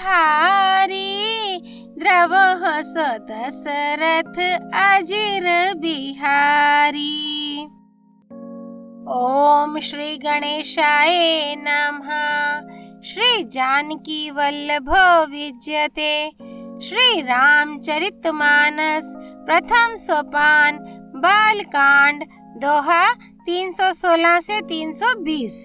बिहारी द्रवः स दशरथ अजिर बिहारी। ओम श्री गणेशाय नमः। श्री जानकी वल्लभो विजयते। श्री रामचरितमानस प्रथम सोपान बालकांड दोहा 316 से 320।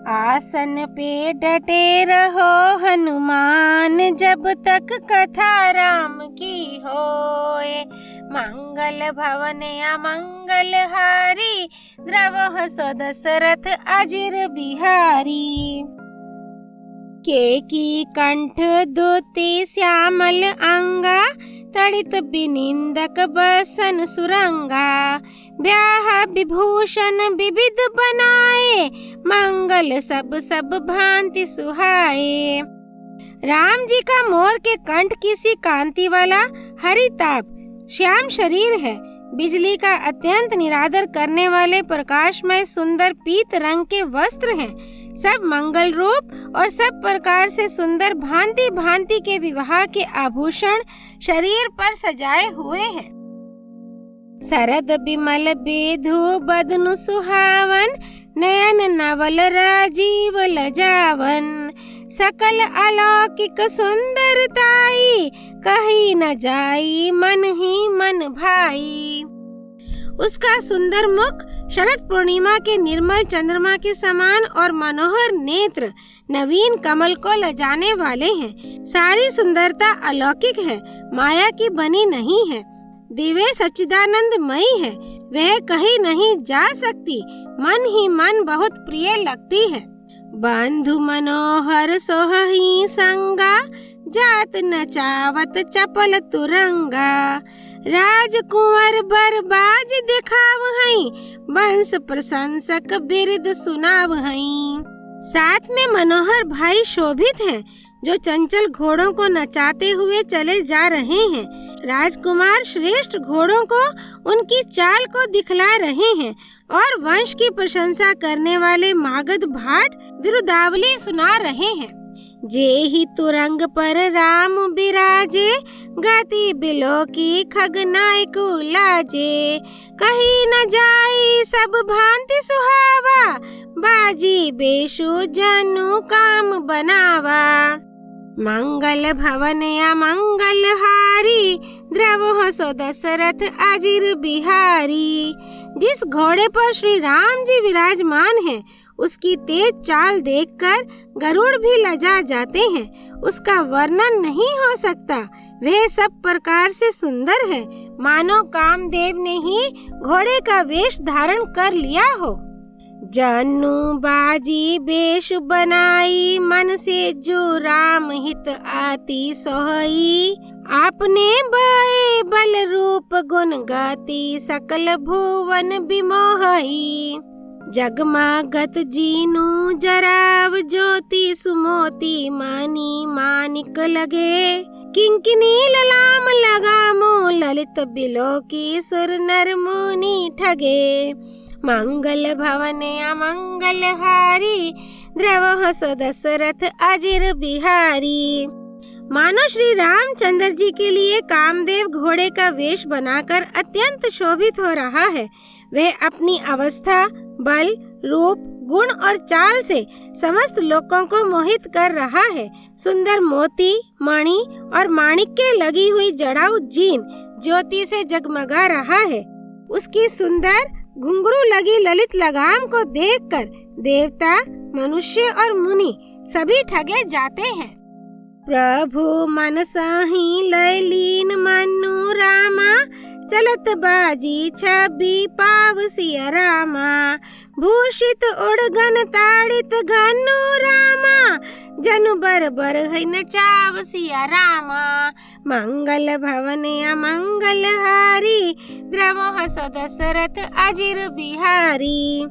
आसन पे डटे रहो हनुमान, जब तक कथा राम की होए। मंगल भवन अमंगल हारी, द्रवः स दशरथ अजिर बिहारी। केकी कंठ दोती श्यामल अंगा, तड़ित बिनिंदक बसन सुरंगा। ब्याह विभूषण विविध बनाए, मंगल सब सब भांति सुहाए। राम जी का मोर के कंठ किसी कांति वाला हरिताप श्याम शरीर है। बिजली का अत्यंत निरादर करने वाले प्रकाशमय सुंदर पीत रंग के वस्त्र हैं। सब मंगल रूप और सब प्रकार से सुंदर भांति भांति के विवाह के आभूषण शरीर पर सजाए हुए हैं। शरद बिमल बेधु बदनु सुहावन, नयन नवल राजीव लजावन। सकल अलौकिक सुंदरताई, कही न जाई मन ही मन भाई। उसका सुंदर मुख शरद पूर्णिमा के निर्मल चंद्रमा के समान और मनोहर नेत्र नवीन कमल को लजाने वाले हैं। सारी सुंदरता अलौकिक है, माया की बनी नहीं है। दिव्य सच्चिदानंद मई है, वह कहीं नहीं जा सकती, मन ही मन बहुत प्रिय लगती है। बंधु मनोहर सोहही संगा, जात नचावत चपल तुरंगा। राजकुंवर बरबाज दिखाव हई, वंश प्रशंसक बिरद सुनाव हई। साथ में मनोहर भाई शोभित हैं, जो चंचल घोड़ों को नचाते हुए चले जा रहे हैं। राजकुमार श्रेष्ठ घोड़ों को उनकी चाल को दिखला रहे हैं और वंश की प्रशंसा करने वाले मागध भाट विरुदावली सुना रहे हैं। जेहि तुरंग पर राम बिराजे, गति बिलो की खगनायक लाजे। कहीं न जाई सब भांति सुहावा, बाजी बेशु जनु काम बनावा। मंगल भवन अमंगल हारी, द्रवः स दशरथ अजिर बिहारी। जिस घोड़े पर श्री राम जी विराजमान हैं, उसकी तेज चाल देखकर गरुड़ भी लजा जाते हैं। उसका वर्णन नहीं हो सकता, वह सब प्रकार से सुंदर है, मानो कामदेव ने ही घोड़े का वेश धारण कर लिया हो। जनु बाजी बेश बनाई, मन से जो राम हित आती सोहई। आपने बए बल रूप गुण गाती, सकल भुवन बिमोहई। जगमगत जीनु जराव ज्योति, सुमोती मणि मानिक लगे। किंकिनी ललाम लगामो, ललित बिलो की सुर नर मुनि ठगे। मंगल भवन अमंगल हारी, द्रवः स दशरथ अजिर बिहारी। मानो श्री रामचंद्र जी के लिए कामदेव घोड़े का वेश बनाकर अत्यंत शोभित हो रहा है। वह अपनी अवस्था, बल, रूप, गुण और चाल से समस्त लोगों को मोहित कर रहा है। सुंदर मोती, मणि और माणिक के लगी हुई जड़ाऊ जीन ज्योति से जगमगा रहा है। उसकी सुंदर घुंघरू लगी ललित लगाम को देखकर देवता, मनुष्य और मुनि सभी ठगे जाते हैं। प्रभु मन सही लय लीन मनु रामा, चलत बाजी छवि पाव सिया रामा। भूषित उड़गन ताड़ित घनु रामा, जनु बर बर है नचाव सिया रामा। मंगल भवन अमंगल हारी, द्रवः स दशरथ अजिर बिहारी।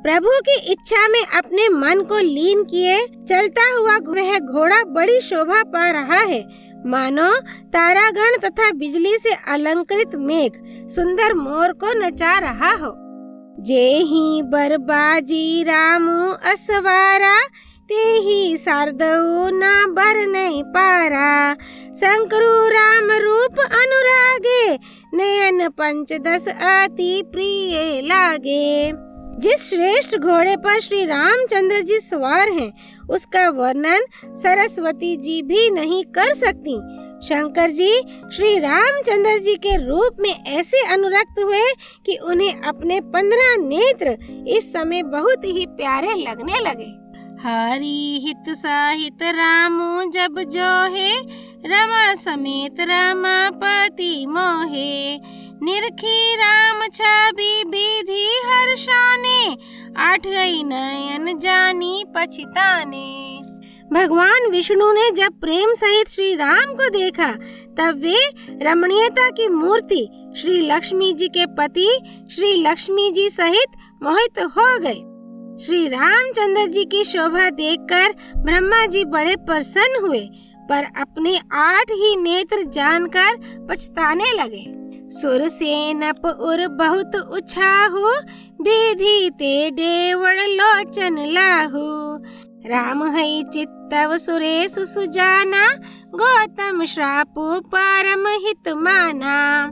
प्रभु की इच्छा में अपने मन को लीन किए चलता हुआ वह घोड़ा बड़ी शोभा पा रहा है, मानो तारागण तथा बिजली से अलंकृत मेघ सुंदर मोर को नचा रहा हो। जेहि बरबाजी रामू असवारा, ते ही शारदऊ ना बरनई पारा। शंकरु राम रूप अनुरागे, नयन पंचदश अति प्रिय लागे। जिस श्रेष्ठ घोड़े पर श्री रामचंद्र जी सवार हैं, उसका वर्णन सरस्वती जी भी नहीं कर सकती। शंकर जी श्री रामचंद्र जी के रूप में ऐसे अनुरक्त हुए कि उन्हें अपने 15 नेत्र इस समय बहुत ही प्यारे लगने लगे। हरि हित साहित रामू जब जो है, रमा समेत रमापति मोहे। निरखी राम छवि विधि हर्षाने, 8 नयन जानी पछताने। भगवान विष्णु ने जब प्रेम सहित श्री राम को देखा, तब वे रमणीयता की मूर्ति श्री लक्ष्मी जी के पति श्री लक्ष्मी जी सहित मोहित हो गए। श्री रामचंद्र जी की शोभा देखकर ब्रह्मा जी बड़े प्रसन्न हुए, पर अपने 8 ही नेत्र जानकर पछताने लगे। सुर से नप उर बहुत उछाहु, विधि ते डेवड़ लोचन लाहु। राम है चित्तव सुरेश सुजाना, गौतम श्रापु परम हित माना।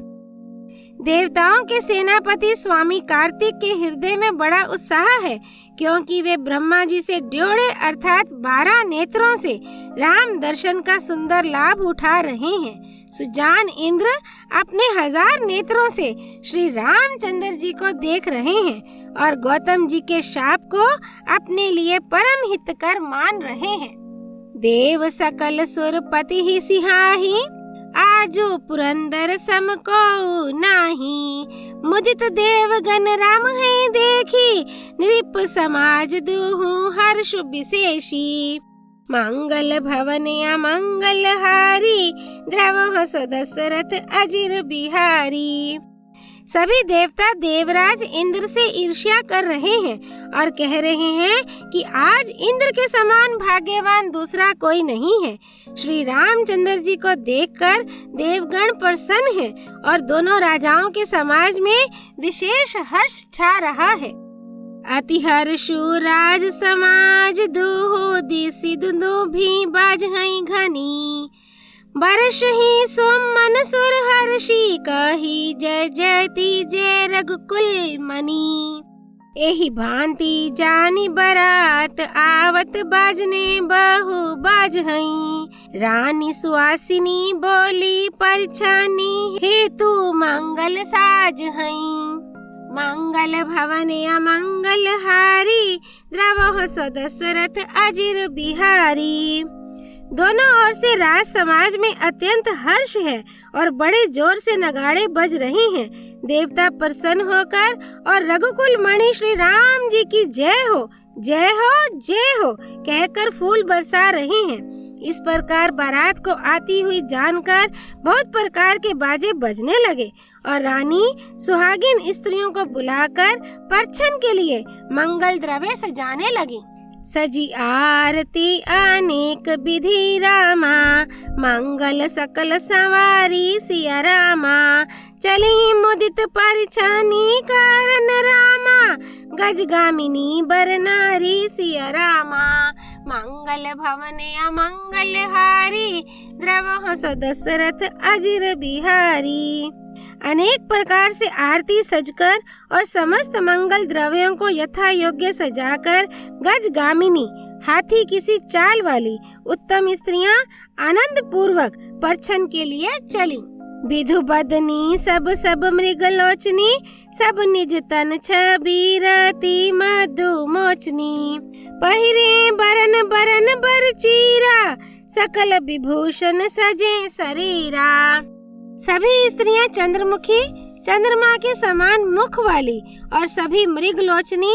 देवताओं के सेनापति स्वामी कार्तिक के हृदय में बड़ा उत्साह है, क्योंकि वे ब्रह्मा जी से ड्योढ़े अर्थात 12 नेत्रों से राम दर्शन का सुंदर लाभ उठा रहे हैं। सुजान इंद्र अपने 1000 नेत्रों से श्री रामचंद्र जी को देख रहे हैं और गौतम जी के शाप को अपने लिए परम हितकर मान रहे हैं। देव सकल सुरपति ही सिहाही, आजो पुरंदर सम को नाही। मुदित देवगण राम है देखी, नृप समाज दुहु हर्ष विशेषी। मंगल भवन अमंगल हारी, द्रव दशरथ अजिर बिहारी। सभी देवता देवराज इंद्र से ईर्ष्या कर रहे हैं और कह रहे हैं कि आज इंद्र के समान भाग्यवान दूसरा कोई नहीं है। श्री रामचंद्र जी को देखकर देवगण प्रसन्न हैं और दोनों राजाओं के समाज में विशेष हर्ष छा रहा है। अति हर्षु राज समाज दुहो दिसि दुदो भी बाज हैं घनी। बरस ही सोमन सुर हर्षी, कही जय जयति जय रघुकुल मनी। एही भांति जानी बरात, आवत बाजने बहु बाज हई। रानी सुहासिनी बोली परछानी, हेतु मंगल साज हई। मंगल भवन अमंगल हारी, द्रवह दशरथ अजिर बिहारी। दोनों ओर से राज समाज में अत्यंत हर्ष है और बड़े जोर से नगाड़े बज रहे हैं। देवता प्रसन्न होकर और रघुकुल मणि श्री राम जी की जय हो जय हो जय हो कहकर फूल बरसा रहे हैं। इस प्रकार बारात को आती हुई जानकर बहुत प्रकार के बाजे बजने लगे और रानी सुहागिन स्त्रियों को बुलाकर परछन के लिए मंगल द्रव्य सजाने लगी। सजी आरती अनेक विधि रामा, मंगल सकल सवारी सिया रामा। चली मुदित परिछानी कारण रामा, गजगामिनी बरनारी सिया रामा। मंगल भवन अमंगल हारी, द्रवह दशरथ अजिर बिहारी। अनेक प्रकार से आरती सजकर और समस्त मंगल द्रव्यों को यथा योग्य सजाकर गजगामिनी हाथी किसी चाल वाली उत्तम स्त्रियां आनंद पूर्वक परछन के लिए चली। विधु बदनी सब सब मृगलोचनी, सब निज तन छवि रति मधु मोचनी। पहिरे बरन बरन बर चीरा, सकल विभूषण सजे शरीरा। सभी स्त्रियां चंद्रमुखी चंद्रमा के समान मुख वाली और सभी मृगलोचनी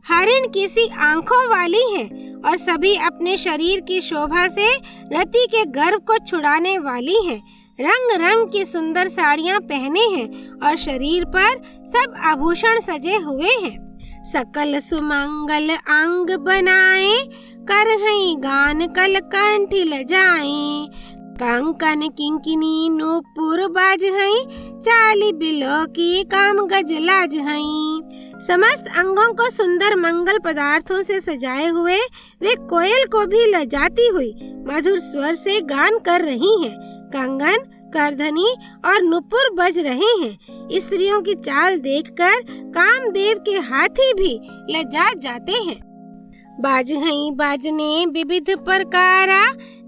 हरिण किसी आंखों वाली हैं और सभी अपने शरीर की शोभा से रति के गर्व को छुड़ाने वाली हैं। रंग रंग की सुंदर साड़ियां पहने हैं और शरीर पर सब आभूषण सजे हुए हैं। सकल सुमंगल अंग बनाए, कर हैं गान कल कंठी लजाए। कंकन किंकिनी नूपुर बाज हई, चाली बिलो की काम गज लाज हई। समस्त अंगों को सुंदर मंगल पदार्थों से सजाए हुए वे कोयल को भी लजाती हुई मधुर स्वर से गान कर रही हैं। कंगन, करधनी और नुपुर बज रहे हैं। स्त्रियों की चाल देखकर कामदेव के हाथी भी लजा जाते हैं। बाज हई बाजने विविध प्रकारा,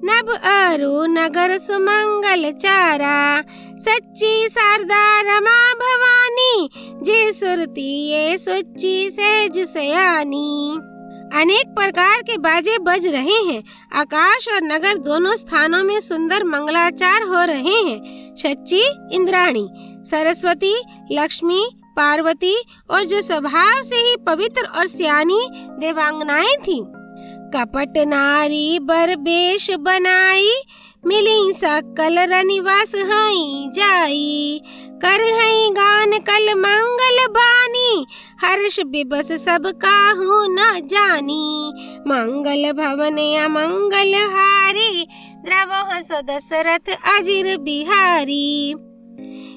नभ अरु नगर सुमंगल चारा। सच्ची शारदा रमा भवानी, जे सुरती ये सुच्ची सहज सयानी। अनेक प्रकार के बाजे बज रहे हैं। आकाश और नगर दोनों स्थानों में सुंदर मंगलाचार हो रहे हैं। सच्ची इंद्राणी, सरस्वती, लक्ष्मी, पार्वती और जो स्वभाव से ही पवित्र और सियानी देवांगनाएं थीं, कपट नारी बर बेश बनाई। मिली सकल रनिवास हई जाई, कर हई गान कल मंगल बानी। हर्ष विबस सब काहू न जानी, मंगल भवन अमंगल हारी। द्रवह सो दशरथ अजिर बिहारी।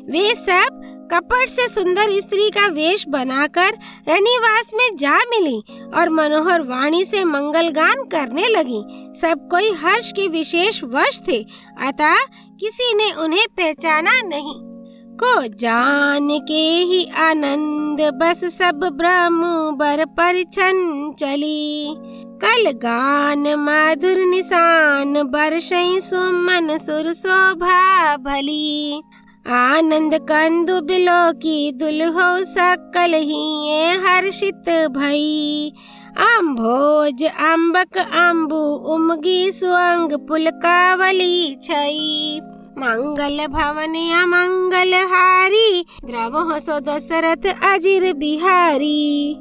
वे सब कपट से सुंदर स्त्री का वेश बनाकर रनिवास में जा मिली और मनोहर वाणी से मंगल गान करने लगी। सब कोई हर्ष के विशेष वश थे, अतः किसी ने उन्हें पहचाना नहीं। को जान के ही आनंद बस सब ब्रह्म बर परिछन चली। कल गान मधुर निशान बरसई सुमन सुर शोभा भली। आनंद कंदु बिलो की दुल्हो सकल ही हर्षित भई। अम्भोज अम्बक अम्बु उमगी सुअंग पुलकावली छई। मंगल भवन अमंगल हारी, द्रवह सो दशरथ अजिर बिहारी।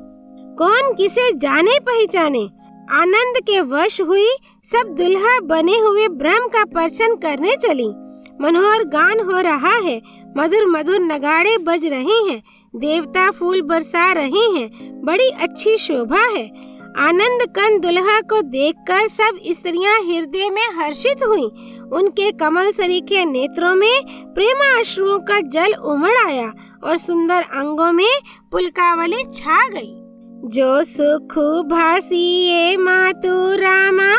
कौन किसे जाने पहचाने, आनंद के वश हुई सब दुल्हा बने हुए ब्रह्म का पर्सन करने चली। मनोहर गान हो रहा है, मधुर मधुर नगाड़े बज रहे हैं, देवता फूल बरसा रहे हैं, बड़ी अच्छी शोभा है। आनंद कंद दुल्हा को देखकर सब स्त्रियां हृदय में हर्षित हुईं। उनके कमल सरीखे नेत्रों में प्रेमाश्रुओं का जल उमड़ आया और सुंदर अंगों में पुलकावली छा गई। जो सुख भासी ये मातु रामा,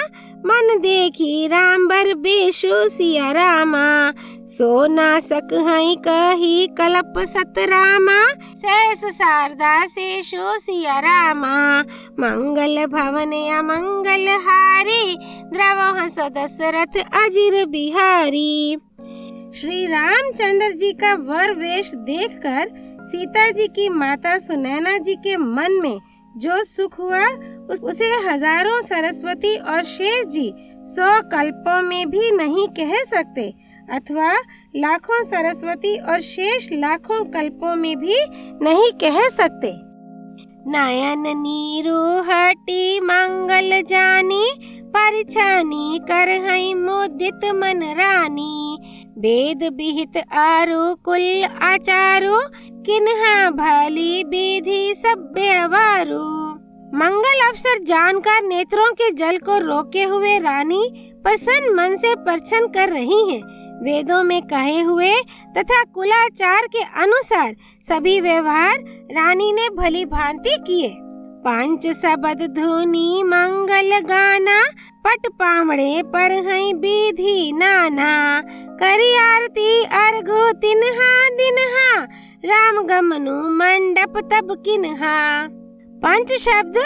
मन देखी राम बर बेशु सिया रामा। सो ना सक हई कही कलप सत रामा, सहस शारदा शेषु सिया रामा। मंगल भवन अमंगल हारी, द्रवह सो दशरथ अजिर बिहारी। श्री रामचंद्र जी का वर वेश देखकर सीता जी की माता सुनैना जी के मन में जो सुख हुआ उसे हजारों सरस्वती और शेष जी 100 कल्पों में भी नहीं कह सकते, अथवा लाखों सरस्वती और शेष लाखों कल्पों में भी नहीं कह सकते। नयन नीरू हटी मंगल जानी, परिछानी कर हई मुदित मन रानी। वेद विहित आरु कुल आचारो, किन्हा भली विधि सभ्य वारु। मंगल अवसर जानकर नेत्रों के जल को रोके हुए रानी प्रसन्न मन से परछन कर रही हैं। वेदों में कहे हुए तथा कुलाचार के अनुसार सभी व्यवहार रानी ने भली भांति किए। पंच शब्द धुनी मंगल गाना, पट पामड़े पर हई विधि नाना। करी आरती अर्घो तिन्हा दिनहा, राम गमनु मंडप तब किन्हा। पंच शब्द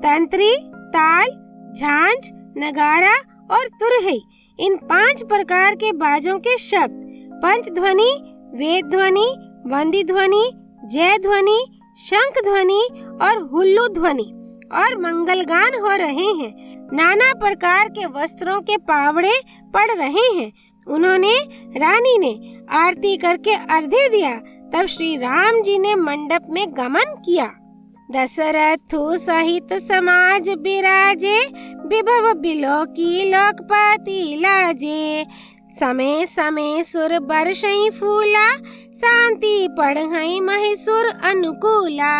तंत्री, ताल, झांझ, नगारा और तुरही, इन 5 प्रकार के बाजों के शब्द पंच ध्वनि, वेद ध्वनि, वंदी ध्वनि, जय ध्वनि, शंख ध्वनि और हुल्लू ध्वनि और मंगलगान हो रहे हैं। नाना प्रकार के वस्त्रों के पावड़े पड़ रहे हैं। उन्होंने रानी ने आरती करके अर्घ्य दिया। तब श्री राम जी ने मंडप में गमन किया। दशरथ सहित समाज बिराजे, विभव बिलो की लोकपति लाजे। समय समय सुर बरसई फूला, शांति पढ़ई महिसुर अनुकूला।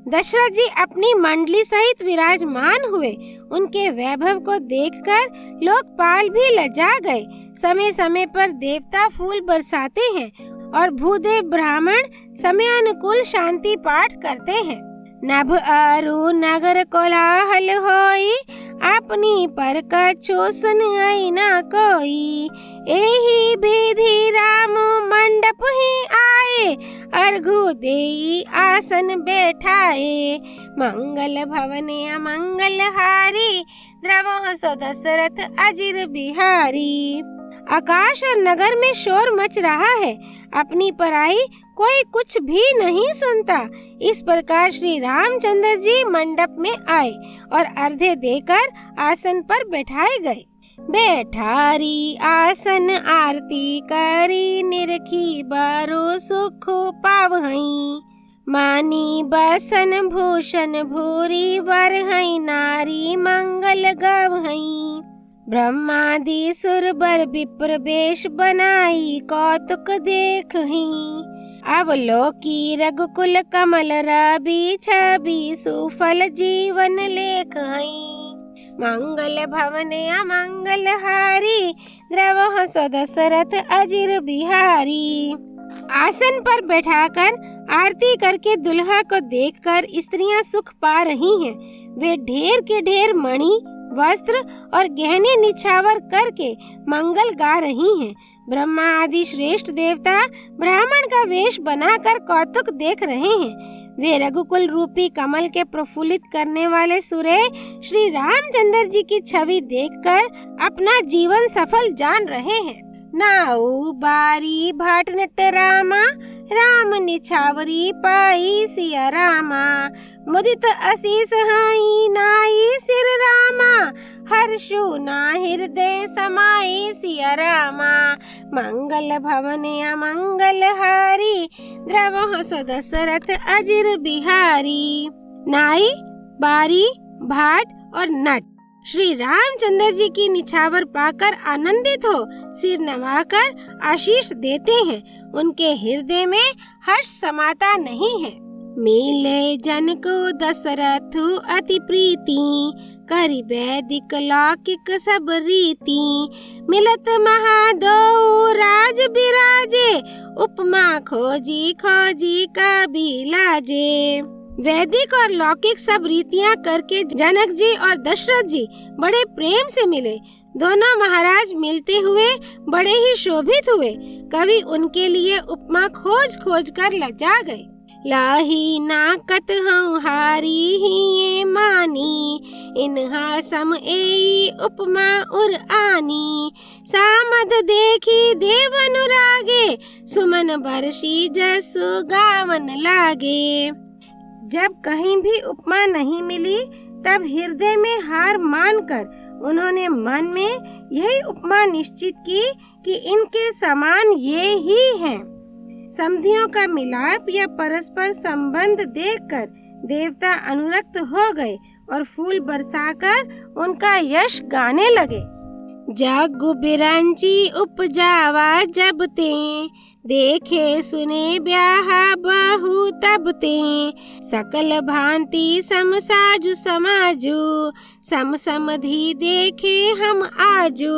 दशरथ जी अपनी मंडली सहित विराजमान हुए। उनके वैभव को देखकर लोकपाल भी लजा गए। समय समय पर देवता फूल बरसाते हैं और भूदेव ब्राह्मण समयानुकूल शांति पाठ करते हैं। नभ अरु नगर कोलाहल होई, अपनी पर कछु सुनई ना कोई। एही विधि राम मंडप ही आए, अर्घु देई आसन बैठाए। मंगल भवने अमंगल हारी, द्रवो सो दशरथ अजिर बिहारी। आकाश और नगर में शोर मच रहा है, अपनी पराई कोई कुछ भी नहीं सुनता। इस प्रकार श्री रामचंद्र जी मंडप में आए और अर्घ्य देकर आसन पर बैठाए गए। बैठारी आसन आरती करी, निरखी बारो सुख पावहई। मानी बसन भूषण भूरी, वरहई नारी मंगल गवहई। ब्रह्मादि सुरबर विप्र वेश बनाई, कौतुक देखहि। अवलोकी रघुकुल कमल रवि, छवि सुफल जीवन लेखहि। मंगल भवने अमंगल हारी, द्रवो सो दशरथ अजिर बिहारी। आसन पर बैठाकर आरती करके दुल्हा को देखकर स्त्रियां सुख पा रही हैं। वे ढेर के ढेर मणि, वस्त्र और गहने निछावर करके मंगल गा रही हैं। ब्रह्मा आदि श्रेष्ठ देवता ब्राह्मण का वेश बनाकर कौतुक देख रहे हैं। वे रघुकुल रूपी कमल के प्रफुल्लित करने वाले सूर्य श्री रामचंद्र जी की छवि देखकर अपना जीवन सफल जान रहे हैं। नाऊ बारी भाट नट रामा, राम निछावरी पाई सिया रामा। मुदित असीस हाई नाई सिर रामा, हर्षु ना हृदय समाई सिया रामा। मंगल भवने अमंगल हारी, द्रवो सो दशरथ अजिर बिहारी। नाई, बारी, भाट और नट श्री रामचंद्र जी की निछावर पाकर आनंदित हो सिर नवाकर आशीष देते हैं। उनके हृदय में हर्ष समाता नहीं है। मिले जन को दशरथ अति प्रीति, करी वैदिक लौकिक सब रीति। मिलत महादो राज बिराजे, उपमा खोजी खोजी कभी लाजे। वैदिक और लौकिक सब रीतियां करके जनक जी और दशरथ जी बड़े प्रेम से मिले। दोनों महाराज मिलते हुए बड़े ही शोभित हुए। कवि उनके लिए उपमा खोज खोज कर लजा गए। लाही नाकत हूँ हारी ही ये मानी, इन्हा सम एई उपमा उर आनी। सामद देखी देव अनुरागे, सुमन बरसी जसु गावन लागे। जब कहीं भी उपमा नहीं मिली तब हृदय में हार मानकर उन्होंने मन में यही उपमा निश्चित की कि इनके समान ये ही हैं। समधियों का मिलाप या परस्पर संबंध देखकर देवता अनुरक्त हो गए और फूल बरसाकर उनका यश गाने लगे। जग बिरंची उपजावा जब ते, देखे सुने ब्याह बहु तब ते। सकल भांति सम साजु समाजु, सम समधि देखे हम आजू।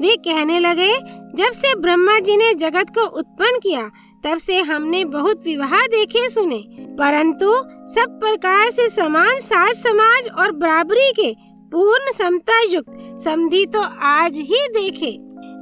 वे कहने लगे, जब से ब्रह्मा जी ने जगत को उत्पन्न किया तब से हमने बहुत विवाह देखे सुने, परंतु सब प्रकार से समान साज समाज और बराबरी के पूर्ण समता युक्त समधि तो आज ही देखे।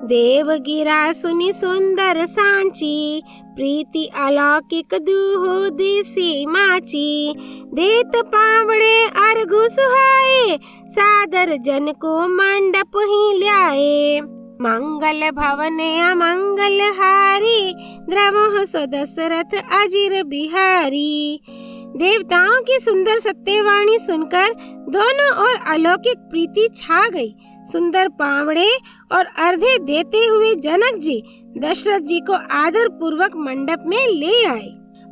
देव गिरा सुनी सुंदर सांची, प्रीति अलौकिक दूहो दिसी माची। देत पावड़े अर्घु सुहाए, सादर जन को मंडप ही ल्याए। मंगल भवने अमंगल हारी, द्रवो सो दशरथ अजिर बिहारी। देवताओं की सुंदर सत्यवाणी सुनकर दोनों ओर अलौकिक प्रीति छा गई। सुंदर पावड़े और अर्घ्य देते हुए जनक जी दशरथ जी को आदर पूर्वक मंडप में ले आए।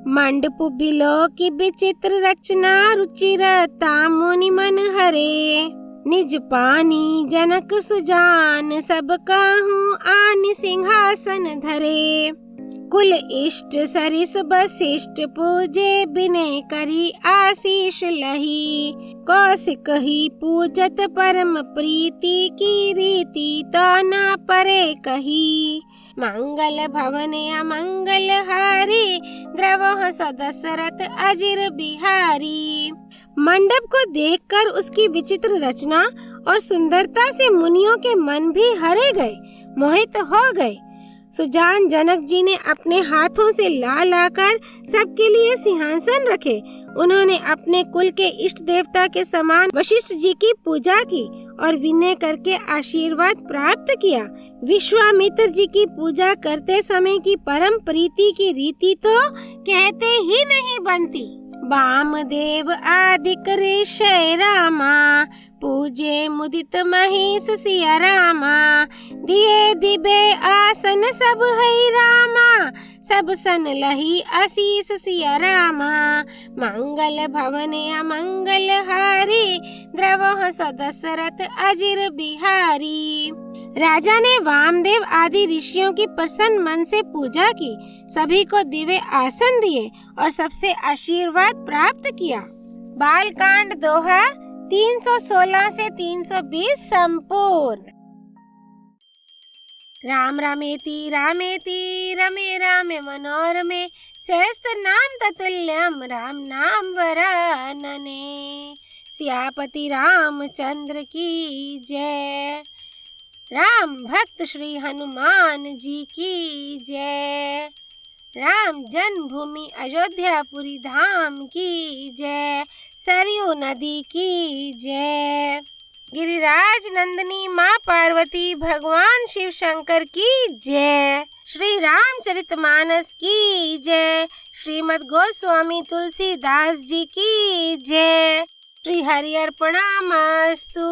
मंडप बिलो की विचित्र रचना, रुचिरता मुनि मन हरे। निज पानी जनक सुजान, सब काहू आनि सिंहासन धरे। कुल इष्ट सरिस वशिष्ठ पूजे, बिनय करी आशीष लही। कौशिक ही पूजत परम प्रीति की रीति तो न परे कही। मंगल भवन अमंगल हारी द्रवह सदशरथ अजिर बिहारी। मंडप को देखकर उसकी विचित्र रचना और सुंदरता से मुनियों के मन भी हरे गए, मोहित हो गए। सुजान जनक जी ने अपने हाथों से ला लाकर सबके लिए सिंहासन रखे। उन्होंने अपने कुल के इष्ट देवता के समान वशिष्ठ जी की पूजा की और विनय करके आशीर्वाद प्राप्त किया। विश्वामित्र जी की पूजा करते समय की परम प्रीति की रीति तो कहते ही नहीं बनती। वामदेव आदिक ऋषि रामा पूजे मुदित महेश सिया रामा। दिए दिबे आसन सब है रामा सब सन लही आशीष सिया रामा। मंगल भवन अमंगल हारी द्रवह सदशरथ अजिर बिहारी। राजा ने वामदेव आदि ऋषियों की प्रसन्न मन से पूजा की, सभी को दिव्य आसन दिए और सबसे आशीर्वाद प्राप्त किया। बालकांड दोहा 316 से 320 संपूर्ण। राम रामेति रामेति रमे रामे मनोरमे सहस्त्र नाम ततुल्यम राम नाम वरानने। सियापति रामचंद्र की जय। राम भक्त श्री हनुमान जी की जय। राम जन्मभूमि अयोध्यापुरी धाम की जय। सरयू नदी की जय। गिरिराज नंदिनी माँ पार्वती भगवान शिव शंकर की जय। श्री रामचरितमानस की जय। श्रीमद् गोस्वामी तुलसीदास जी की जय। श्री हरि अर्पणमस्तु।